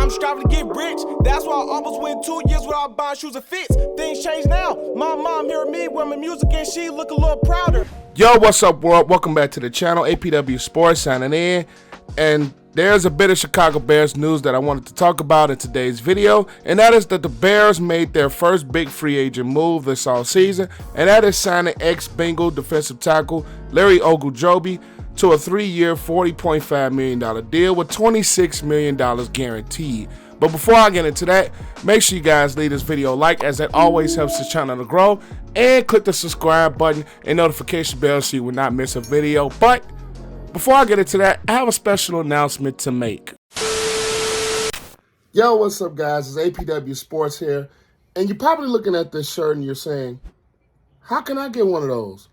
I'm striving to get rich. That's why I almost went 2 years without buying shoes and fits. Things change now. My mom hearing me with my music and she look a little prouder. Yo, what's up, world? Welcome back to the channel. APW Sports signing in. And there's a bit of Chicago Bears news that I wanted to talk about in today's video, and that is that the Bears made their first big free agent move this offseason, and that is signing ex-Bengal defensive tackle Larry Ogunjobi to a 3-year, $40.5 million deal with $26 million guaranteed. But before I get into that, make sure you guys leave this video a like, as that always helps the channel to grow, and click the subscribe button and notification bell so you will not miss a video. But before I get into that, I have a special announcement to make. Yo, what's up, guys? It's APW Sports here, and you're probably looking at this shirt and you're saying, how can I get one of those?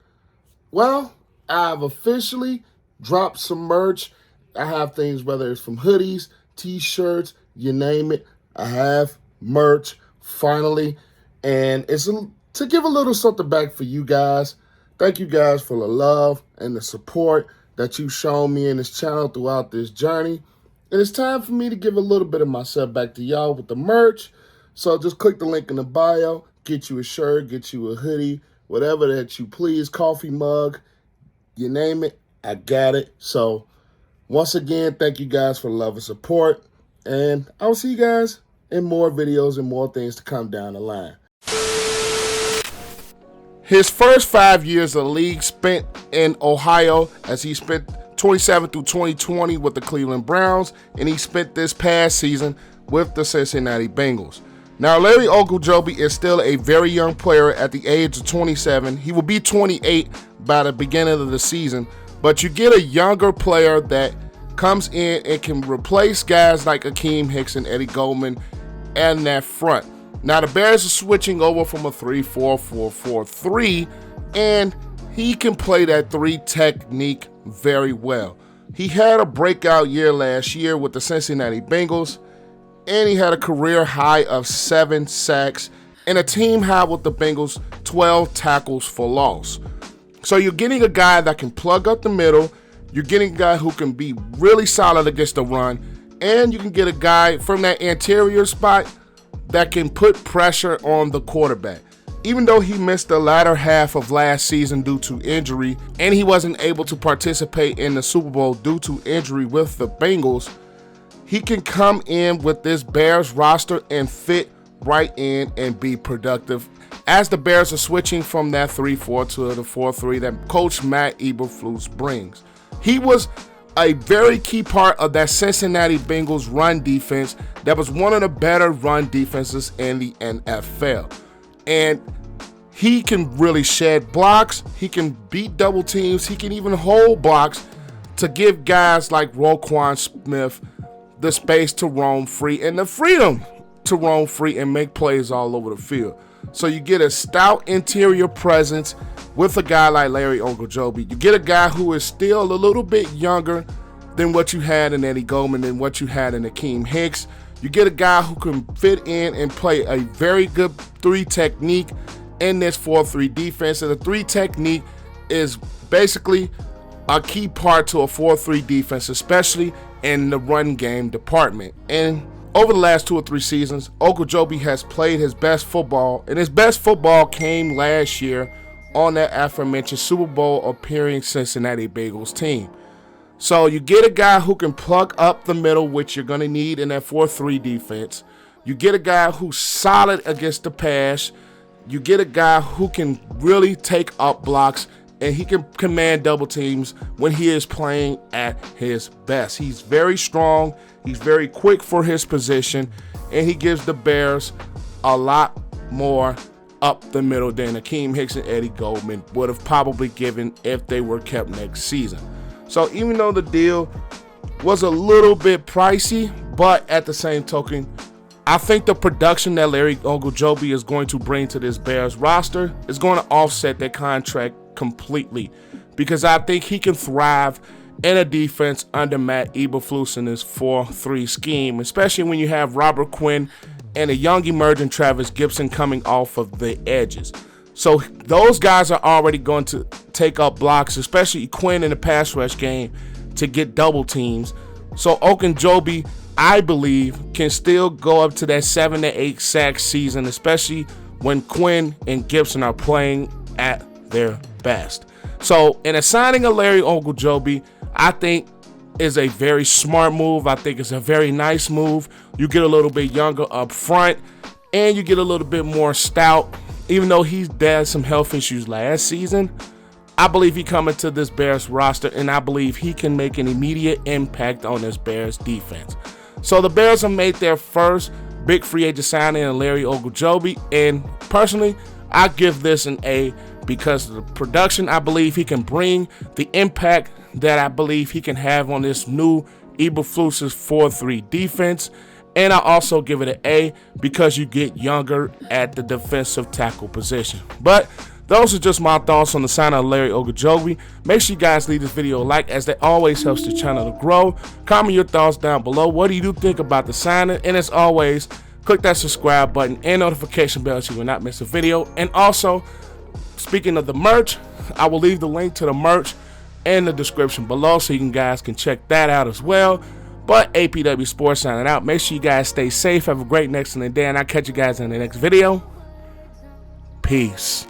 Well, I've officially dropped some merch. I have things, whether it's from hoodies, t-shirts, you name it. I have merch finally, and it's to give a little something back for you guys. Thank you guys for the love and the support that you've shown me in this channel throughout this journey. And it's time for me to give a little bit of myself back to y'all with the merch. So just click the link in the bio, get you a shirt, get you a hoodie, whatever that you please, coffee mug, you name it, I got it. So once again, thank you guys for the love and support. And I'll see you guys in more videos and more things to come down the line. His first 5 years of the league spent in Ohio, as he spent 27 through 2020 with the Cleveland Browns, and he spent this past season with the Cincinnati Bengals. Now, Larry Ogunjobi is still a very young player at the age of 27. He will be 28 by the beginning of the season, but you get a younger player that comes in and can replace guys like Akeem Hicks and Eddie Goldman and that front. Now, the Bears are switching over from a 3-4-4-4-3, and he can play that 3 technique very well. He had a breakout year last year with the Cincinnati Bengals, and he had a career high of 7 sacks and a team high with the Bengals 12 tackles for loss. So you're getting a guy that can plug up the middle, you're getting a guy who can be really solid against the run, and you can get a guy from that interior spot that can put pressure on the quarterback. Even though he missed the latter half of last season due to injury, and he wasn't able to participate in the Super Bowl due to injury with the Bengals, he can come in with this Bears roster and fit right in and be productive, as the Bears are switching from that 3-4 to the 4-3 that Coach Mack Eberflus brings. He was a very key part of that Cincinnati Bengals run defense that was one of the better run defenses in the NFL. And he can really shed blocks, he can beat double teams, he can even hold blocks to give guys like Roquan Smith the space to roam free and the freedom to roam free and make plays all over the field. So you get a stout interior presence with a guy like Larry Ogunjobi. You get a guy who is still a little bit younger than what you had in Eddie Goldman and what you had in Akeem Hicks. You get a guy who can fit in and play a very good 3 technique in this 4-3 defense. And the 3 technique is basically a key part to a 4-3 defense, especially in the run game department. And over the last 2 or 3 seasons, Ogunjobi has played his best football, and his best football came last year on that aforementioned Super Bowl appearing Cincinnati Bengals team. So you get a guy who can plug up the middle, which you're going to need in that 4-3 defense. You get a guy who's solid against the pass. You get a guy who can really take up blocks, and he can command double teams when he is playing at his best. He's very strong. He's very quick for his position, and he gives the Bears a lot more up the middle than Akeem Hicks and Eddie Goldman would have probably given if they were kept next season. So even though the deal was a little bit pricey, but at the same token, I think the production that Larry Ogunjobi is going to bring to this Bears roster is going to offset that contract completely, because I think he can thrive in a defense under Matt Eberflus in his 4-3 scheme, especially when you have Robert Quinn and a young emerging Travis Gibson coming off of the edges. So those guys are already going to take up blocks, especially Quinn in the pass rush game, to get double teams. So Ogunjobi I believe, can still go up to that 7 to 8 sack season, especially when Quinn and Gibson are playing at their best. So in a signing of Larry Ogunjobi, I think is a very smart move. I think it's a very nice move. You get a little bit younger up front, and you get a little bit more stout. Even though he had some health issues last season, I believe he coming to this Bears roster, and I believe he can make an immediate impact on this Bears defense. So the Bears have made their first big free agent signing in Larry Ogunjobi, and personally, I give this an A because of the production I believe he can bring, the impact that I believe he can have on this new Eberflus 4-3 defense. And I also give it an A because you get younger at the defensive tackle position. But those are just my thoughts on the signing of Larry Ogunjobi. Make sure you guys leave this video a like, as that always helps the channel to grow. Comment your thoughts down below. What do you think about the signing? And as always, click that subscribe button and notification bell so you will not miss a video. And also, speaking of the merch, I will leave the link to the merch in the description below so you guys can check that out as well. But APW Sports signing out. Make sure you guys stay safe. Have a great next day, and I'll catch you guys in the next video. Peace.